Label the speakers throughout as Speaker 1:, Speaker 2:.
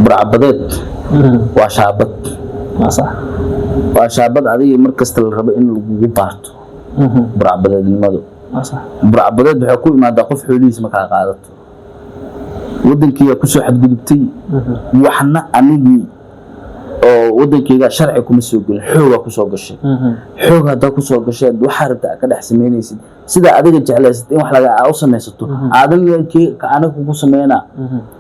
Speaker 1: burcabadeed waa shaabad
Speaker 2: صح
Speaker 1: waa shaabad adiga markasta la rabo in lagu baarto burcabadeednimadu
Speaker 2: صح
Speaker 1: burcabadeed waxa ku imaadaa qof xoolihiisa ma kala qaadato wadankii ku soo xadgudubtay waxna anigii oo wadankayga sharci kuma soo gelin xooga ku soo gashay xoog hada ku soo gashay waxa rabta ka dhex sameynaysid sida adiga jeclaysid in wax laga u sameeysato aadamkii ka anagu ku sameeyna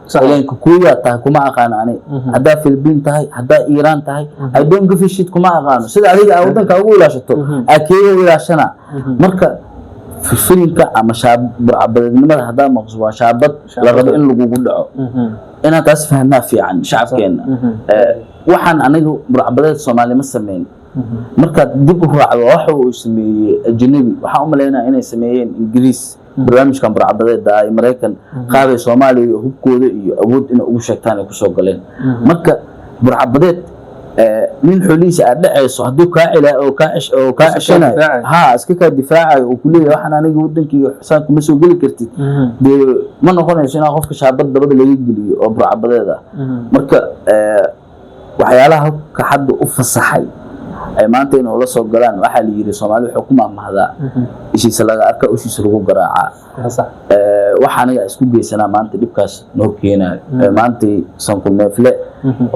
Speaker 1: saxeenka kuya taa kuma aqaan ani hada Philippine tahay hada Iran tahay I don't give a shit kuma aqaan sida adiga wadanka ugu ilaashato akeeyo ilaashana marka filimka ama burcabadeednimada hada maqsad waa shaabad la rabo in lagu dhaco ina taas fahanaa fiican shacabkeena waxaan anigu burcabadeed Soomaali ma sameeyeen marka dib u raacdo waxa uu sameeyay ajnabi waxa u maleynaa inay sameeyeen Ingiriis barnaamijkan burcabadeed ay Mareykan qaabay Soomaaliya hubkooda iyo awood in ugu sheegtaan ay ku soo galeen marka burcabadeed min xoolihiisa aad dhacayso haduu ka ilaa oo ka ceshana ha iska ka difaacayo oo kuleeyahay waxaan aniga wadankii xisaan kuma soo gali kartid ma noqonayso in qofka shaabad dabada laga geliyo oo burcabadeeda marka waxyaalaha ka xad u fasaxay ay maanta in la soo galaan waxa la yiri Soomaali xukuma mahada ishiisa laga arka ushiisa lagu garaaca waxaan aniga isku geysana maanta dibkaas noo keenay maanta sanku neefle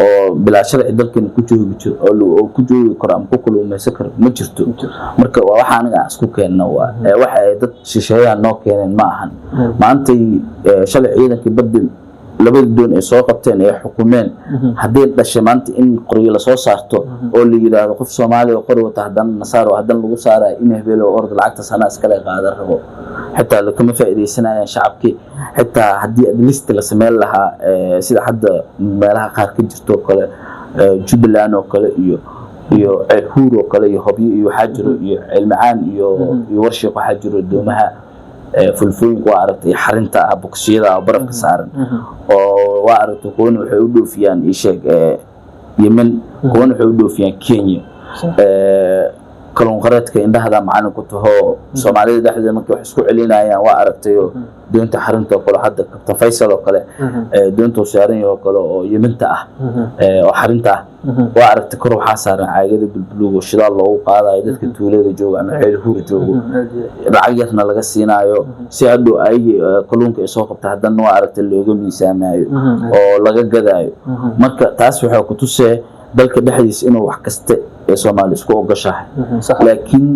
Speaker 1: oo bila sharci dalkan ku joogi oo ku joogi karo ama ku kulmaysan karo ma jirto marka waxaan aniga isku keenna waxa ay dad shisheeyaan noo keeneen ma ahan maanta sharci ciidanka badda labada doon ay soo qabteen ay xukumeen hadii dhashay maanta in qoriyo la soo saarto oo la yiraahdo qof Soomaali oo qori wata hadan nasaaro hadan lagu saaray in hebelo orod lacagta sana iska la qaadan rabo حتى لو كم فائديسنا شعبك حتى هدي ليست la sameeyay laha sida hadda meelaha qaar ka jirto kale Jubbaland oo kale iyo Ceelhuur oo kale iyo Hobyo iyo Xajiro iyo Cilmacaan iyo Warshiq waxa jiro doomaha fulfooyin waa aragtay xarinta boqsiyada barafka saaran oo waa aragtay koon waxay u dhoofiyaan isheeg Yemen koon waxay u dhoofiyaan Kenya kalon qaradka indhaha macaan ku taho Soomaalida dhaxdeeda markay wax isku celinayaan waa aragtayo doonta xarinta kale hadda Captain Faisal oo kale doonta saaran oo kale oo Yemen ah oo xarinta waa aragtay kor waxa saaran caagada bulbulugo shidaal loogu qaadayo dadka tuulada jooga ama Ceelhuur joogo lacag yarna laga siinayo si hadoo ay kalluunka soo qabta haddana waa aragtay looga miisaamayo oo laga gadaayo marka taas waxa ku tusay dalka dhexdiisa inuu wax kasta ee Soomaali isku ogashahay laakiin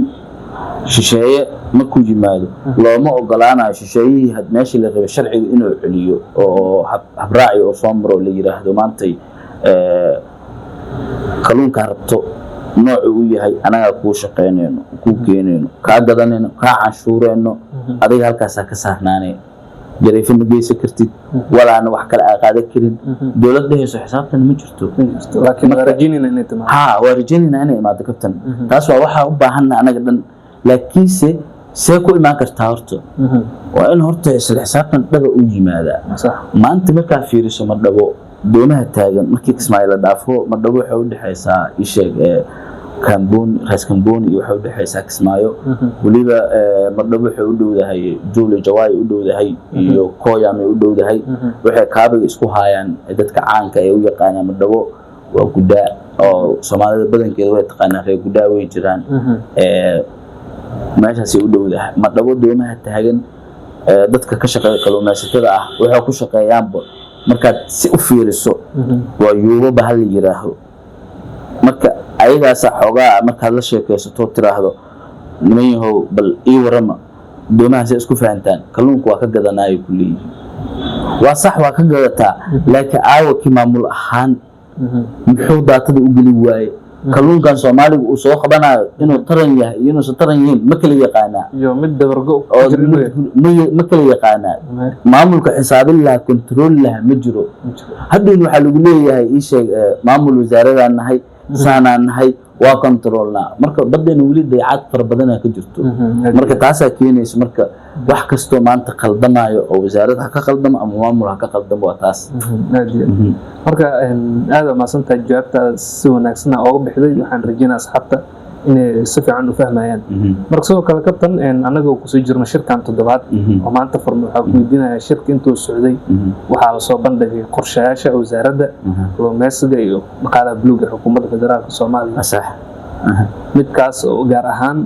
Speaker 1: shisheeye ma ku yimaado looma ogolaanayo shisheeyihii had meeshii la rabay sharciga inuu celiyo oo habraaci oo soo maro la yiraahdo maantay kalluunka rabto nooc uu yahay anaga ku shaqeynayno ku keenayno ka gadanayno ka canshuurayno adiga halkaas ka saarnaanay جريفة مجلس كرتي ولا أنا وحكي الأقادة كرين دولة ده حسابنا ما جرتو
Speaker 2: لكن ورجيني إن أنت
Speaker 1: ورجيني أنا ما ذكرتن تاسوا واحد وباهنا أنا جدا لكن سيكون ما كرتارته وإن هرت حسابنا ده أوجي ماذا
Speaker 2: صح
Speaker 1: ما أنت ما كافير شو مردبو دونها تاجن ما كيك إسماعيل دافو مردبو حود حيسا إيشيء كامبون راس كامبون يحود حيسا كسمايو وليبا مردبو حود وده هي جول جواي وده هي يو كويا مي وده هي وحى كابل إسكو هايان إذا كعان كأيو يقانا مردبو وكدا أو سماده بدن كده ويتقانا في كدا ويجران meesha si u dhowdahay ma dhabo doomaha taagan dadka ka shaqeeya kalluumaysatada ah waxa ku shaqeeyaanba marka si u fiiriso waa yuuba bahal yiraaho marka ayagaas xogaa marka la sheekaysato tiraahdo nimayahow bal ii warama doomaha si isku fahantaan kalluunku waa ka gadanayo kulliye waa sax waa ka gadataa laakiin aawo ki maamul ahaan muxuu daatada u geli waaye kalluunkan Soomaaliga uu soo qabanayo inuu taran yahay inuu soo taran yahay ma kala yaqaana
Speaker 2: iyo mid dabargo
Speaker 1: ma kala yaqaana maamulka xisaabin la control la ma jiro hadii waxa lagu leeyahay ii sheeg maamul wasaaradda nahay saanaan nahay waa controlna marka badana wali dayacad far badan ka jirto marka taas ay keenayso marka wax kasto maanta qaldamayo oo wasaaradda ka qaldamo ama maamul ka qaldamo waa taas
Speaker 2: marka aad ma santa jawaabta si wanaagsan oo bixday waxaan rajaynayaa asxaabta inay si fiican u fahmayaan marka sidoo kale kabtan anaga oo kusoo jirno shirkan toddobaad oo maanta furmo waxaa ku weydiinaya shirka intuu socday waxaa la soo bandhigay qorshayaasha wasaaradda kalluumeysiga iyo dhaqaalaha buluuga xukuumadda federaalka Soomaaliya
Speaker 1: sax
Speaker 2: midkaas oo gaar ahaan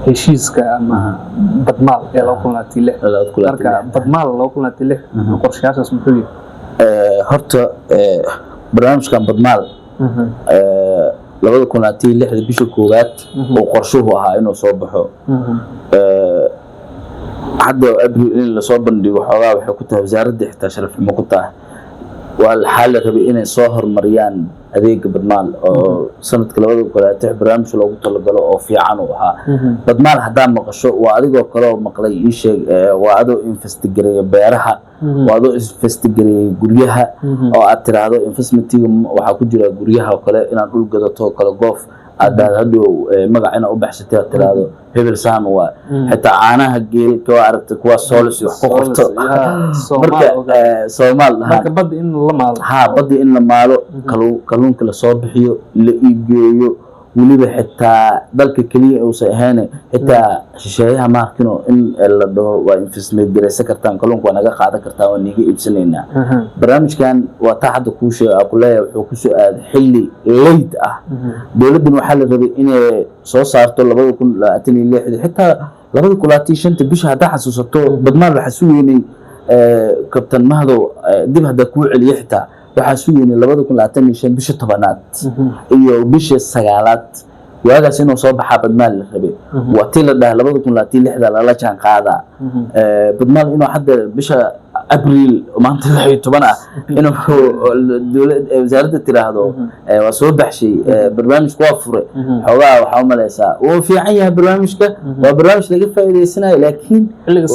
Speaker 2: heshiiska ama badmaal ee loo kulantay marka badmaal loo kulantay qorshayaashaas muxuu yahay
Speaker 1: horta barnaamijkan badmaal 2016 bisha koowaad oo qorshuhu ahaa inuu soo baxo hadda abril in la soo bandhigo xogaa waxay ku tahay wasaaradda xitaa sharaf xumo ku tahay waa xal rabay inay soo hormariyaan adeega badmaal oo sanadka 2016 barnaamij loogu talagalo oo fiican u ahaa badmaal hadaa maqasho waa adigoo kale oo maqlay ii sheeg waa adoo investigareeya beeraha waa adoo investigareeya guryaha oo aad tiraahdo investmentiga waxaa ku jira guryaha oo kale inaan dhul gadato kala goof aad hadhow magacina u baxsatay aad tiraahdo hebel saan waa xitaa caanaha geelka waa aragtay kuwa soolis wax ku qorto marka Soomaal
Speaker 2: marka bad in la maalo
Speaker 1: badi in la maalo kalluunka la soo bixiyo la iibgeeyo waliba xitaa dalka kaliya uu saaheen xitaa shisheeyaha maarkino in la dhaho waa investment gareysan kartaan kalluunka waa naga qaadan kartaa oo niga iibsanaynaa barnaamijkan waa taa hadda ku sheegay kuleeyahay wuxuu ku soo aad xilli leyd ah dawladdan waxaa la rabay inay soo saarto 2026 xitaa 2025 bisha hadda xasuusato badmaal waxa suugeynay kabtan mahdo dib hadda ku celiyo xitaa waxaa suugeynay 2025 bisha 10aad iyo bisha 9aad waagaas inuu soo baxaa badmaal la rabay waa tii la dhahay 2026 la jaan qaada badmaal inuu hadda bisha abril maanta 16 ah inuu dawladda wasaaradda tiraahdo waa soo baxshay barnaamijku waa furay xogaa waxa u maleysaa oo fiican yahay barnaamijka waa barnaamij laga faa'iideysanayo laakiin
Speaker 2: xilliga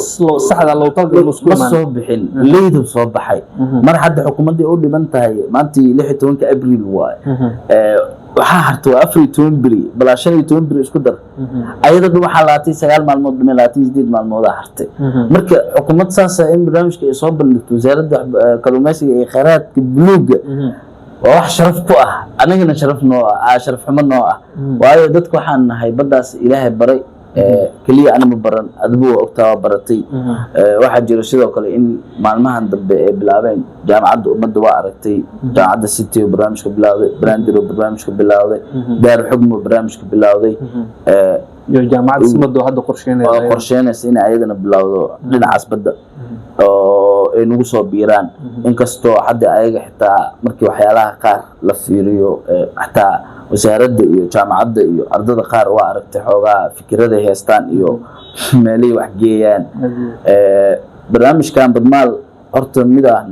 Speaker 2: saxda loo talgalay isku
Speaker 1: ma soo bixin leedo soo baxay mar hadda xukuumadda u dhiban tahay maanta 16 abril waa waxaa hartay 14 beri bala 15 beri isku dar ayada waxa laatay 9 maalmood dhimay 28 maalmood hartay marka xukuumad saasa in barnaamijka ay soo bandhigto wasaaradda kalluumeysiga ee kheyraadka buluuga wax sharaf ku ah anagana sharaf xumo noo ah waayo dadku waxaan nahay badaas ilaahay baray kaliya ana ma baran adigu ogtaa baratay waxa jira sidoo kale in maalmahan dambe ay bilaabeen jaamacadda ummadda waa aragtay jaamacadda city barnaamijka bilaawday brandiro barnaamijka bilaawday daar xugmo barnaamijka bilaawday
Speaker 2: iyo jaamacadda ummadda hadda
Speaker 1: qorsheynaysa in ayadana bilaawdo dhinacaas badda oo ay nagu soo biiraan inkastoo hadda ayaga xitaa markii waxyaalaha qaar la fiiriyo xitaa wasaaradda iyo jaamacadda iyo ardada qaar waa aragtay xoogaa fikirada heestaan iyo meelay wax geeyaan barnaamijkan badmaal horta mid aan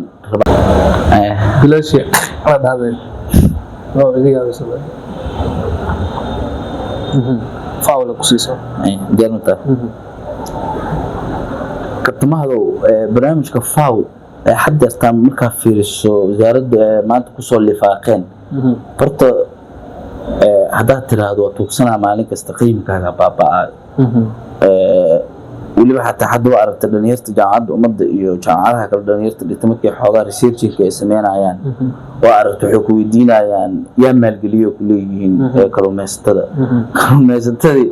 Speaker 2: bilaashii la dhahday oo idiga soo faawla ku siiso
Speaker 1: jarnta kabtamahado barnaamijka faaw hadda tan marka fiiriso wasaaradda maanta ku soo lifaaqeen horta hadda tiraahdo tuugsana maalin kasta qiimkaaga baabaa waliba xataa hadda waa aragtay dhalinyarta jaamacadda ummadda iyo jaamacadaha kala dhalinyarta dhigtamarkii xoogaa researching ay sameynayaan waa aragtay waxay ku weydiinayaan yaa maalgeliyo ku leeyihiin kalluumeysatadii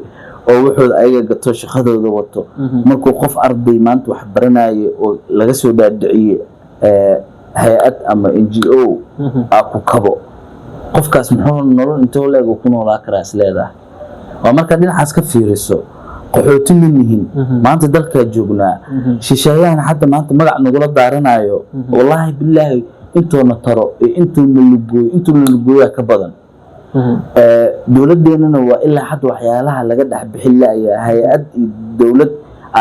Speaker 1: oo wuxuu ayaga gato shaqadooda wato markuu qof arday maanta wax baranayo oo laga soo dhaadhiciye hay'ad ama NGO ku kabo qofkaas muxuu nolol intoo leeg ku noolaa karaa isleedahay waa marka dhinacaas ka fiiriso qaxooti minnihiin maanta dalka joognaa shisheeyaan hadda maanta magac nagula daaranayo wallahi billahi intoona taro intuu nalugooya ka badan dawladdeennana waa ilaa hadda waxyaalaha laga dhex bixin laaya hay'ad iyo dawlad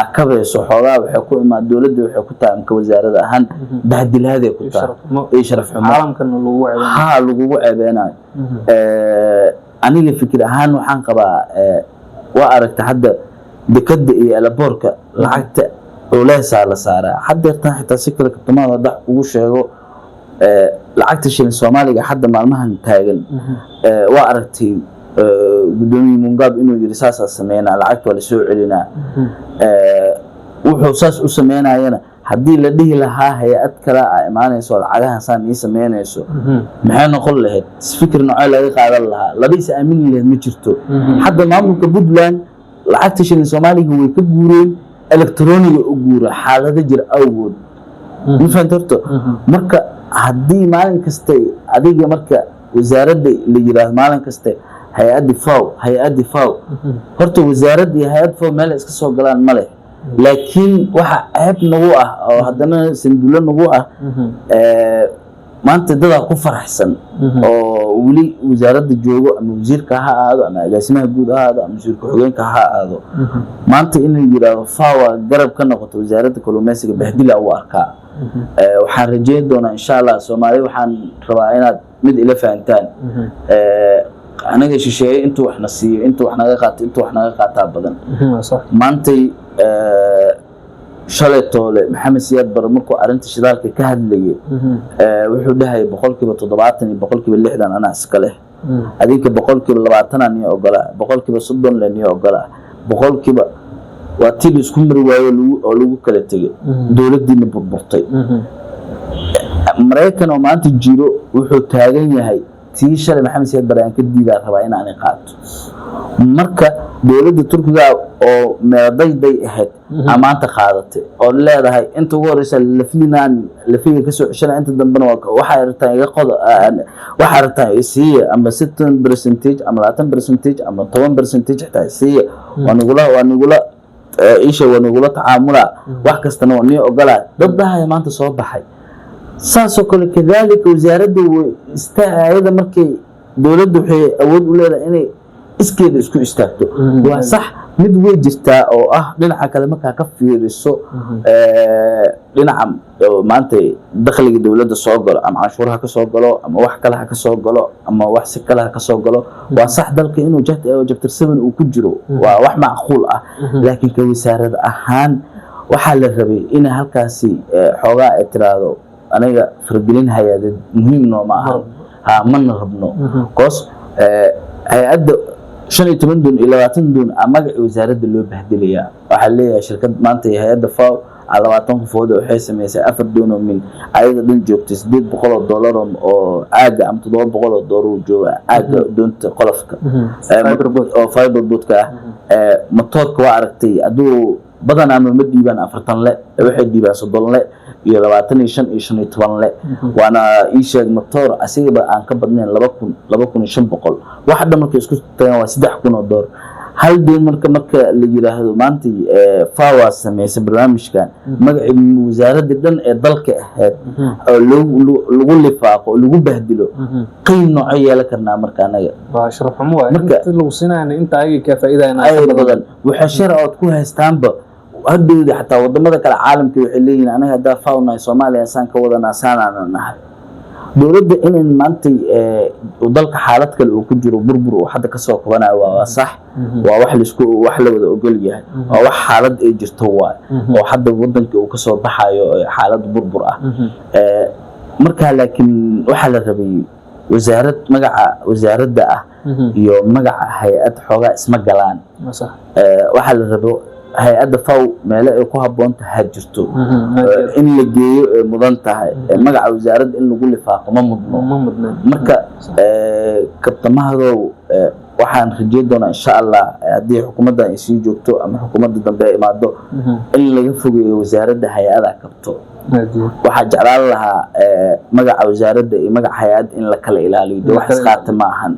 Speaker 1: akabayso xoogaa waxay ku imaan dawladda waxay ku tahay amka wasaaradda ahaan bahdilaad ay ku tahay sharaf xumo
Speaker 2: caalamkana
Speaker 1: lagu ceebeenayo aniga fikir ahaan waxaan qabaa waa aragtay hadda dekada iyo elaboorka lacagta culeysaa la saaraa haddeertan xitaa si kale kabtamada dax ugu sheego lacagta shilin Soomaaliga hadda maalmahan taagan waa aragtay gudoomiye Mugabe inuu yiri saasa sameeyna lacagta wala soo celinaa wuxuu saas u sameeynayana haddii la dhihi lahaa hay-ad kale a imaanayso lacagahan saan ii sameynayso maxay noqon lahayd fikir noocee laga qaadan lahaa laba is aamini lahayd ma jirto hadda maamulka Puntland lacagta shilin Soomaaliga way ka guureen elektarooniga u guura xaalada jir awgood ma fahanto marka haddii maalin kasta adiga marka wasaaradda la yiraahdo maalin kasta hay-addi faw horta wasaaradda iyo hay-ad faw meel iska soo galaan ma leh laakiin waxa ceeb nagu ah oo haddana sanduulo nagu ah maanta dadaa ku faraxsan oo weli wasaaradda joogo ama wasiirka ha aado ama agaasimaha guud ha aado ama wasiirka xogeenka ha aado maanta in la yiraahdo fawa garab ka noqoto wasaaradda kalluumeysiga bahdila u arkaa waxaan rajeyn doonaa insha Allah Soomaaliya waxaan rabaa inaad mid ila fahantaan anaga shisheeye intuu waxna siiyo intuu wax naga qaataa badan maantay shalay toole Maxamed Siyaad Barre markuu arinta shidaalka ka hadlayay wuxuu dhahay 70% iyo 60% ana iska leh adinka 20% aan ogola 30% leen ogola 100% waa tii isku mari waayo oo lagu kala tagay dawladdiina burburtay Mareykan oo maanta jiro wuxuu taagan yahay tii shalay Maxamed Siyaad Barre aan ka diidaa rabaa in aan qaato marka dawladda Turkiga oo meeday ahayd amaanta qaadatay oo leedahay inta ugu horeysa lafiga ka soo ceshana inta dambana waxa yartaan iga qod waxa yartaan isiya ama 60% ama 20% ama 10% xitaa isiya wanugula isha wanugula tacaamula wax kastana waa niyo ogolaa dadaha maanta soo baxay saasoo kale kadalika wasaaradda istaayada markay dawladdu waxay awood u leedahay inay iskeeda isku istaagto waa sax mid way jirtaa oo ah dhinaca kale marka ka fiiriso dhinaca maanta dakhliga dawladda soo galo ama canshuuraha ka soo galo ama wax kale ka soo galo ama wax si kale ka soo galo waa sax dalka inuu chapter 7 uu ku jiro waa wax macquul ah laakiin ka wasaaradda ahaan waxa la rabay in halkaasi xoogaa ay tiraado aniga fargelin hay'aded muhiim noo ma aha man rabno qoos hay'adda 15 doon iyo 20 doon amaga wasaaradda loo bahdilaya waxa leeyahay shirkad maanta hay'adda FAO 20 qofood waxay sameysay 4 doon min ayada dhan joogtay $800 oo aaga am $700 oo jooga aaga doonta qolofka fiberboardka motorka waa aragtay aduu badan ama ma diibaan 40 le waxay diibaan 30 le iyo 25 iyo 15 le waana ii sheeg motor asiga aan ka badnayn 2500 waxa dhamarka isku tagan waa $3,000 hal doon marka la yiraahdo maanta fawa sameeyay barnaamijkan magaca wasaaradda dhan ee dalka ahayd oo lagu lifaaqo lagu bahdilo qiim nooc yeelan karnaa marka anaga
Speaker 2: waa sharaxmo waa inta lagu sinayna inta ay ka faa'iideynaa
Speaker 1: badan waxa sharci ku haystaanba hadda xataa wadamada kale caalamka waxay leeyihiin anaga hadda fauna Soomaaliya san ka wadana saanana nahay dawladda in maanta dalka xaalad kale uu ku jiro burbur oo hadda ka soo qabanayo waa sax waa wax la wada ogol yahay waa wax xaalad ay jirto waa oo hadda wadanka uu ka soo baxayo xaalad burbur ah marka laakiin waxa la rabay magaca wasaaradda ah iyo magaca hay'ad xoogaa isma galaan waxa la rabo hay'adda FAO meel ay ku haboon tahay jirto in la geeyo mudan tahay magaca wasaaradda in lagu lifaaqo ma mudno marka kabtamahado waxaan rajeyn doonaa insha Allah hadii xukuumadda ay sii joogto ama xukuumadda dambe ay imaado in laga fogeeyo wasaaradda hay'adda kabto waxa jeclaan lahaa magaca wasaaradda iyo magaca hay'ad in la kala ilaaliyo wax isqaata ma ahan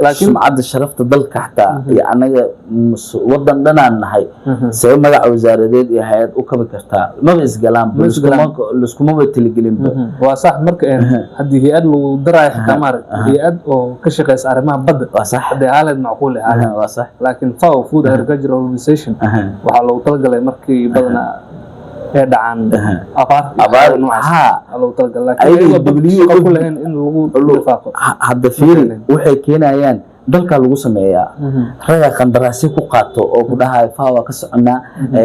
Speaker 1: laakiin sumcadda sharafta dalka xataa iyo anaga wadan dhanaan nahay say magaca wasaaradeed iyo hay'ad u kabi kartaa ma isgalaan iskuma taligelin
Speaker 2: waa sax marka hadii hay'ad lagu daray xamar hay'ad oo ka shaqeysa arrimaha badda waa sax hadii aalad macquul ah waa sax laakiin FAO Food Agricultural Organization waxa loo talagalay markii badana dhacaan abaar noocaha loo talagalay laakiin kuleen in lagu lifaaqo
Speaker 1: hadda fiiri waxay keenayaan dalka lagu sameeyaa raga qandaraasyo ku qaato oo ku dhahay FAO ka soconaa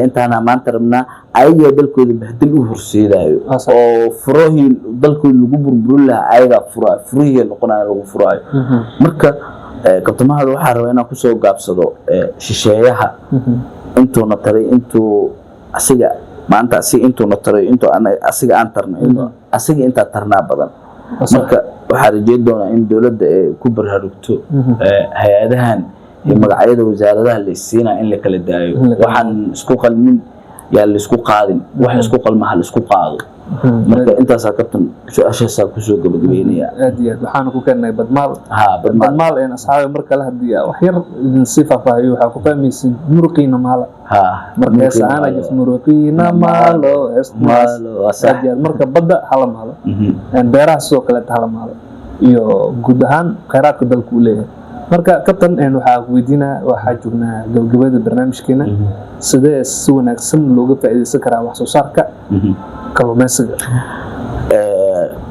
Speaker 1: intaana maanta rabnaa ayaga dalkooda bahdil u horseedayo oo furoohi dalkooda lagu burburin lahaa ayaga furoohi noqonayo lagu furaayo marka kabtamahada waxa rabaa inaan ku soo gaabsado shisheeyaha intuu na taray intuu asiga maanta si intuu na taray intuu asiga aan tarno asiga inta tarnaa badan marka waxaa rajeyn doonaa in dawladda ay ku baraarugto hay'adahan iyo magacyada wasaaradaha la isiina in la kala daayo waxaan isku qalmin yaa la isku qaadin wax isku qalmaha la isku qaado marka intaas kabtan su'aashaas ku soo gabagabeynaya
Speaker 2: aad iyo aad waxaan ku keenay badmaal in asxaabay marka la hadiya wax yar idin sifaafayo waxa ku fahmaysin muruqiina maala markaas aan ajis muruqiina maalo asxaabiyad marka badda hala maalo beeraha soo kale hala maalo iyo guud ahaan kheyraadka dalku leeyahay marka kabtan waxa ku weydiinaa waxa joognaa gabagabada barnaamijkeena sidee si wanaagsan looga faa'iideysan karaa wax soo saarka kalluumaysiga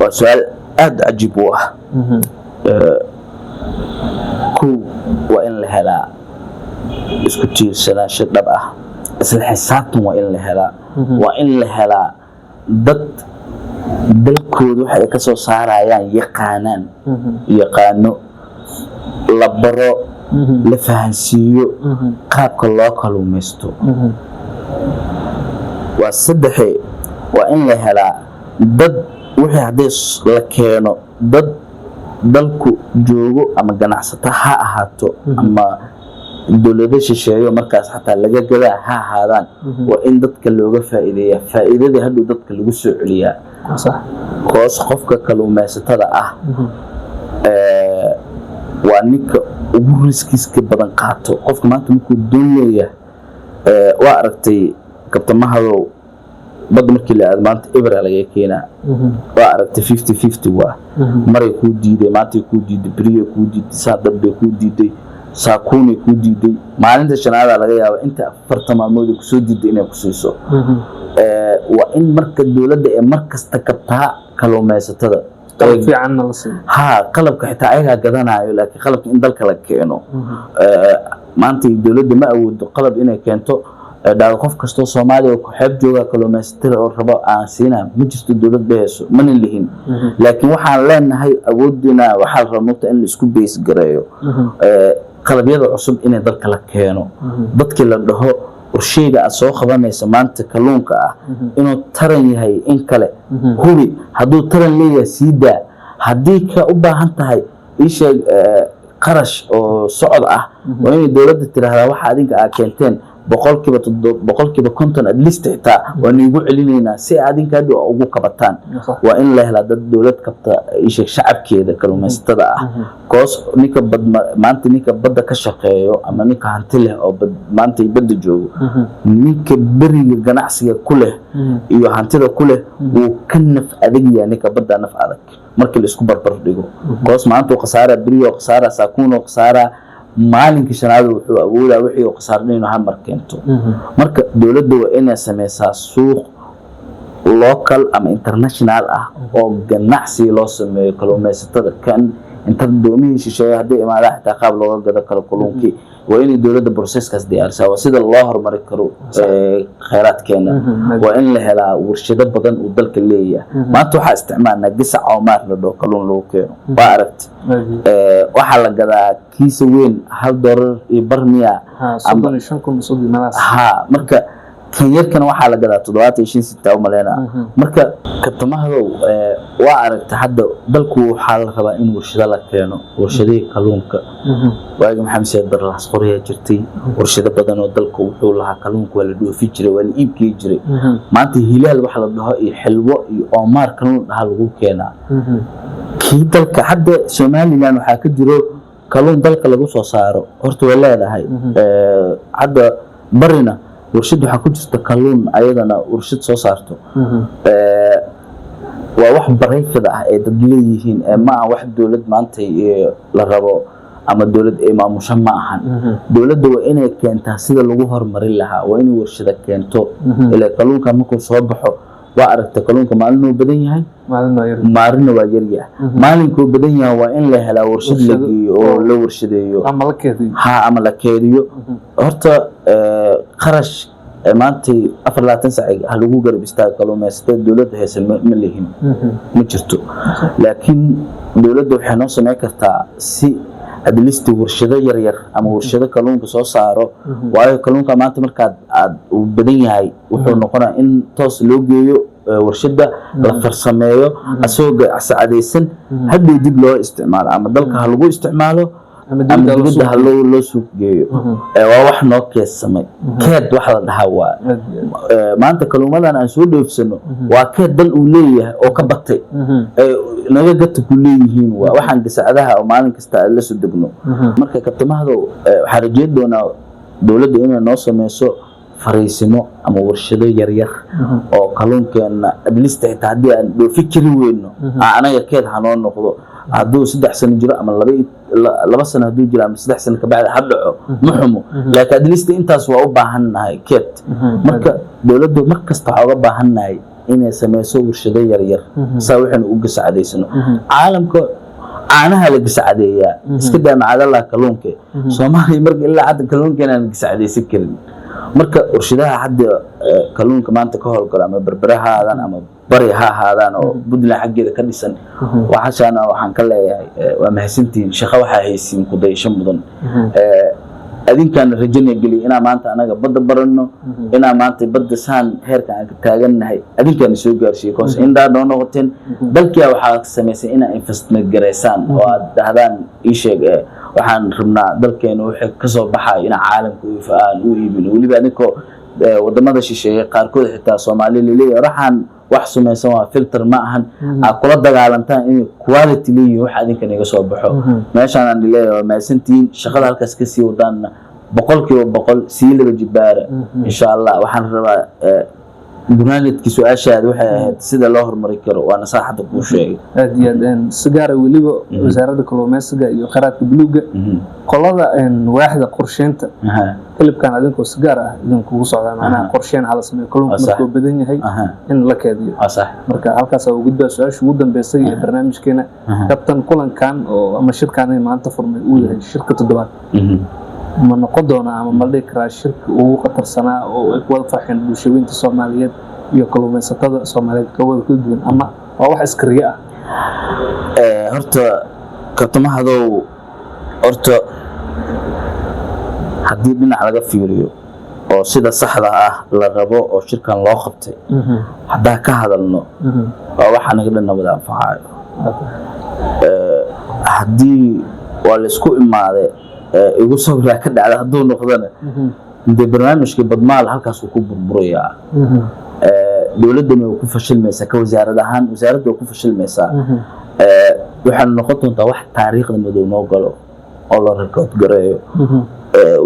Speaker 1: waa su'aal aad cajiib u ah waa in la helaa isku tiirsanaansho dhab ah isla xisaabtan waa in la helaa waa in la helaa dad dalkooda waxa ay ka soo saarayaan yaqaano la baro la fahansiiyo qaabka loo kalluumaysto waa saddexe waa in la helaa dad wixii haddii la keeno dad dalku joogo ama ganacsato ha ahaato ama dawlado shisheeyo markaas xataa laga gadaa ha ahaadaan waa in dadka looga faa'iideeyaa faa'iidada hadhow dadka lagu soo celiyaa hoos qofka kalluumaysatada ah waa ninka ugu riskiiska badan qaato qofka maanta markuu doon leeyahay waa aragtay kabtamahadow badda markii la aad maanta ibra laga keenaa waa aragtay 50-50 waa maray kuu diiday maantay kuu diiday beriye kuu diiday saa dambe kuu diiday saakuunay kuu diiday maalinta shanaada laga yaaba inta 4 maalmood ku soo diiday inay ku siiso waa in marka dawladda ee markasta kabtaa kalluumaysatada
Speaker 2: fiicanna la siiyo
Speaker 1: qalabka xitaa ayaga gadanayo laakiin qalabka in dalka la keeno maanta dawladda ma awoodo qalab inay keento dhaal qof kasto Soomaaliya oo xeeb jooga kalluumaysatada oo rabo aan siinaa ma jirto dawlad beeso mana lihin laakiin waxaan leenahay awoodina waxa la rabaa in la isku bees gareeyo qalabyada cusub inay dalka la keeno dadkii la dhaho warshayga aad soo qabanaysa maanta kalluunka ah inuu taran yahay in kale hubi hadduu taran leeyahay siida haddii ka u baahan tahay isha qarash oo socod ah waa in dawladda tiraahdaa waxa adinka aad keenteen boqolkiiba konton at least xitaa waa niigu celinayna si adinka hadda ugu kabataan waa in la helaa dad dawlad kabta isha shacabkeeda kalluumaysatada ah koos ninka maanta ninka badda ka shaqeeyo ama ninka hanti leh oo maanta badda joogo ninka beriga ganacsiga ku leh iyo hantida ku leh wuu ka naf adag yahay ninka badda naf adag markii la isku barbar dhigo koos maanta uu khasaara beriyo khasaara saakuun oo khasaara maalinka shanaad wuxuu awoodaa wixii uu qasaarnayno hamar keento marka dawladda waa inay sameeysaa suuq local ama international ah oo ganacsi loo sameeyo kalluumaysatada kan inta doomihii shisheeye haddii imaada xitaa qaab looga gado karo kalluunkii waa in dawladda processkaas diyaarsaa waa sida loo horumari karo kheyraadkeena waa in la helaa warshado badan uu dalka leeyahay maanta waxaa isticmaalnaa gisac oo maar la dhaho kalluun lagu keeno waa aragti waxaa la gadaa kiisa weyn $1 iyo barmiya marka kan yarkana waxaa la gadaa 75 senta u maleena marka kabtamahadow waa aragta hadda dalku waxaa la rabaa in warshado la keeno warshadii kalluunka waagi maxamed said barlaas qoriya jirtay warshado badan oo dalku wuxuu lahaa kalluunka waa la dhoofi jiray waa la iibkii jiray maanta hilaal waxa la dhaho iyo xilwo iyo oomaar kalluun dhaha lagu keenaa kii dalka hadda Soomaaliland waxaa ka jiro kalluun dalka lagu soo saaro horta way leedahay hadda barina warshad waxa ku jirta kalluun ayadana warshad soo saarto waa wax barayfada ah ee dad leeyihiin ma aha wax dawlad maanta la rabo ama dawlad ay maamusho ma ahan dawladda waa inay keentaa sida lagu horumarin lahaa waa inay warshada keento ilaa kalluunka markuu soo baxo waa aragta kalluunka maalinuu badan yahay maalina waa yar yahay maalinkuu badan yahay waa in la helaa warshad la geeyo oo la warshadeeyo ama la keediyo horta qarash maanta 24 saac lagu garab istaago kalluumaysatada dawladda haysan ma lihin ma jirto laakiin dawladda waxay noo sameyn kartaa si adlisti warshado yar yar ama warshado kalluunka soo saaro waayo kalluunka maanta markaad uu badan yahay wuxuu noqonaa in toos loo geeyo warshada la farsameeyo asoo sacadaysan hadii dib loo isticmaalo ama dalka lagu isticmaalo ama dibadda loo suuq geeyo waa wax noo keedsamay keed wax la dhahaa waa maanta kalluumadan aan soo dhoofsano waa keed dal uu leeyahay oo ka batay naga gata ku leeyihiin waa waxaan gasacadaha oo maalin kasta la soo degno marka kabtamahada waxaa rajeyn doonaa dowladda inay noo sameyso fariisimo ama warshado yar yar oo kalluunkeena adlista xitaa haddii aan dhoofi kari weyno anaga keed hanoo noqdo hadduu 3 sano jiro ama 2 sano hadduu jiro ama 3 sano ka bacdi ha dhaco ma xumo laakiin adlista intaas waa u baahannahay keed marka dowladdu mar kasta waxaa uga baahannahay inay sameyso warshado yar yar saa waxaan u gasacadaysano caalamka caanaha la gasacadeeyaa iska daa macadalaha kalluunka Soomaaliya marka ilaa hadda kalluunkeena aan gasacadaysan karin marka warshadaha hadda kalluunka maanta ka howlgala ama berberahaadaan ama bari ha ahaadaan oo Puntland xaggeeda ka dhisan waxaan ka leeyahay waa mahadsantiin shaqo waxa haysiin ku daysho mudan adinkaan rajayna gali ina maanta anaga badda baranno ina maanta badda saan heerka aan ka taagannahay adinkaan soo gaarsiyo koos inda doon noqoteen dalkii waxa sameysay ina investment gareysaan oo aad dahdaan ii sheeg waxaan rabnaa dalkeena waxa ka soo baxay ina caalamka u iibino waliba adinkoo wadamada shisheeye qaarkood xitaa Soomaaliya leeyahay raxan wax sameeysan waa filter ma ahan kula dagaalantaan in quality leeyahay wax adinkan iga soo baxo meeshaan aan leeyahay ma santiin shaqada halkaas ka sii wadaan 100% sii laga jibaara insha Allah waxaan rabaa barnaamijkii su'aashaada waxay ahayd sida loo horumari karo waana saaxada ku sheegay
Speaker 2: aad iyo aad sigaar waliba wasaaradda kalluumaysiga iyo kheyraadka buluuga qolada waaxda qorsheynta qalabkan adinkoo sigaar ah idinku socdaa macnaha qorsheyn hala sameeyo kalluunka markuu badan yahay in la keediyo marka halkaas uu gudbaa su'aasha ugu dambeysay ee barnaamijkeena kabtan kulankan oo ama shirkan ay maanta furmay uu yahay shirka toddobaad ma noqon doona ama ma dhici karaa shirka ugu qatarsanaa oo ay wada farxeen bulshooyinka Soomaaliyeed iyo kalluumaysatada Soomaaliyeed ka wada duwan ama waa wax iskariya
Speaker 1: horta kabtamahadu horta haddii dhinac laga fiiriyo oo sida saxda ah la rabo oo shirkan loo qabtay hadaa ka hadalno waa waxa naga dhan wada anfacayo haddii waa la isku imaaday igu sawira ka dhacda haduu noqdana inta barnaamijka badmaal halkaas uu ku burburaya dawladdan way ku fashilmaysaa ka wasaaradda ahaan wasaaradda ku fashilmaysaa waxaan noqon doontaa wax taariikhda madow noo galo oo la record gareeyo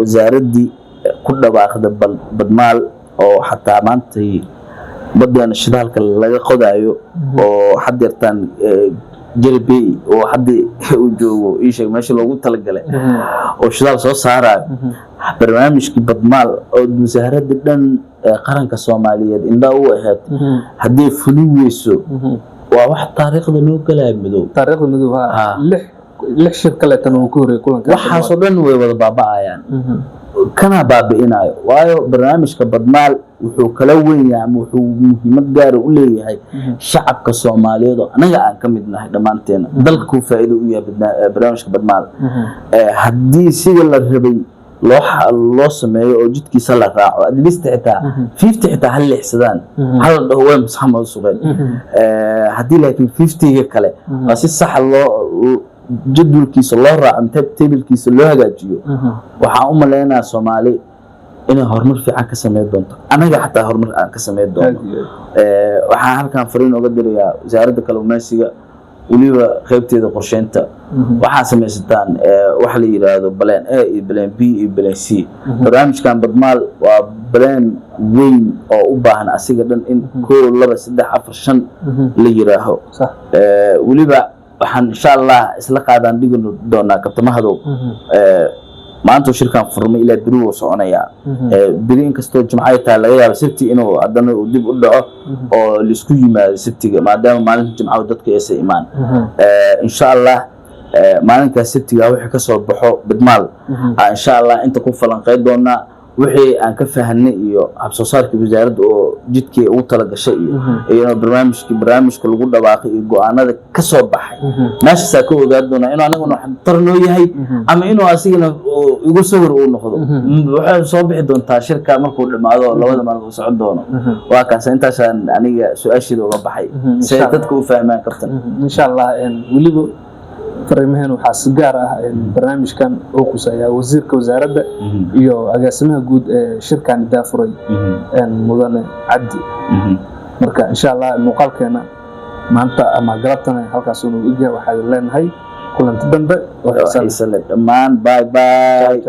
Speaker 1: wasaaradii ku dhawaaqda badmaal oo xataa maanta badana shidaalka laga qodayo oo hadeertan جربي وحدي وجو إيش ماشي لو قلت لك له وشلال صار سهرة برنامج كبدمال أو مسهرة جدا قرن كصومالية إن ده هو هدي فلوسه وواحد طريق ذنوب كلام مدو
Speaker 2: طريق ذنوب لح شركة لا تنوكوري كلهم
Speaker 1: وحصلنا ويوضع بابا يعني كنا بابئنا وايو برنامج كبدمال wuxuu kala weyn yahay wuxuu muhiimad gaar u leeyahay shacabka Soomaaliyeed anaga aan ka mid nahay dhamaanteena dalku faa'iido u yahay barnaamijka badmaal hadii sida la rabay loo sameeyo oo jidkiisa la raaco adlista xitaa 50 xitaa hal lixsadaan hal dhawayn Maxamed Suuqeed hadii laakiin 50 kale waa si sax loo jadwalkiisa loo raaco tabelkiisa loo hagaajiyo waxa u maleynaa Soomaali inay horumar fiican ka sameeyay doonto anaga xataa horumar aan ka sameeyay doono waxaan halkan fariin uga dirayaa wasaaradda kalluumaysiga waliba qaybteeda qorsheynta waxaan sameeysan wax la yiraahdo plan A iyo plan B iyo plan C barnaamijkan badmaal waa plan weyn oo u baahan asiga dhan in 1 2 3 4 5 la yiraahdo waliba waxaan insha Allah isla qaadaan dhigan doonaa kabtamahadu maanta shirkan furmay ilaa biro soconaya biri inkastoo jumcada taa laga yaabo sabti inuu hadana dib u dhaco oo la isku yimaado sabtiga maadaama maalinta jumcada dadka ay imaan insha Allah maalinka sabtiga wixii ka soo baxo badmaal insha Allah inta ku falanqeyn doona wixii aan ka fahanay iyo habsoo saarkii wasaaradda oo jidkii ugu tala gashay iyo barnaamijka lagu dhawaaqay iyo go'aanada ka soo baxay meeshaasaa ka ogaan doonaa inuu anaguna waxtar noo yahay ama inuu asigana igu sawir uu noqdo waxay soo bixi doontaa shirka markuu dhamaado labada maalmood socon doono waa kaas intaasaan aniga su'aasheeda uga baxay si dadku u fahmaan kartan
Speaker 2: insha Allah waliba fariimahan waxaa si gaar ah barnaamijkan oo kusaya wasiirka wasaaradda iyo agaasimaha guud ee shirkan daafuray mudane Cabdi marka insha Allah muuqaalkeena maanta ama galabtana halkaas uu iga waxaa leenahay kulanti dambe oo xiiso leh dhammaan bye bye.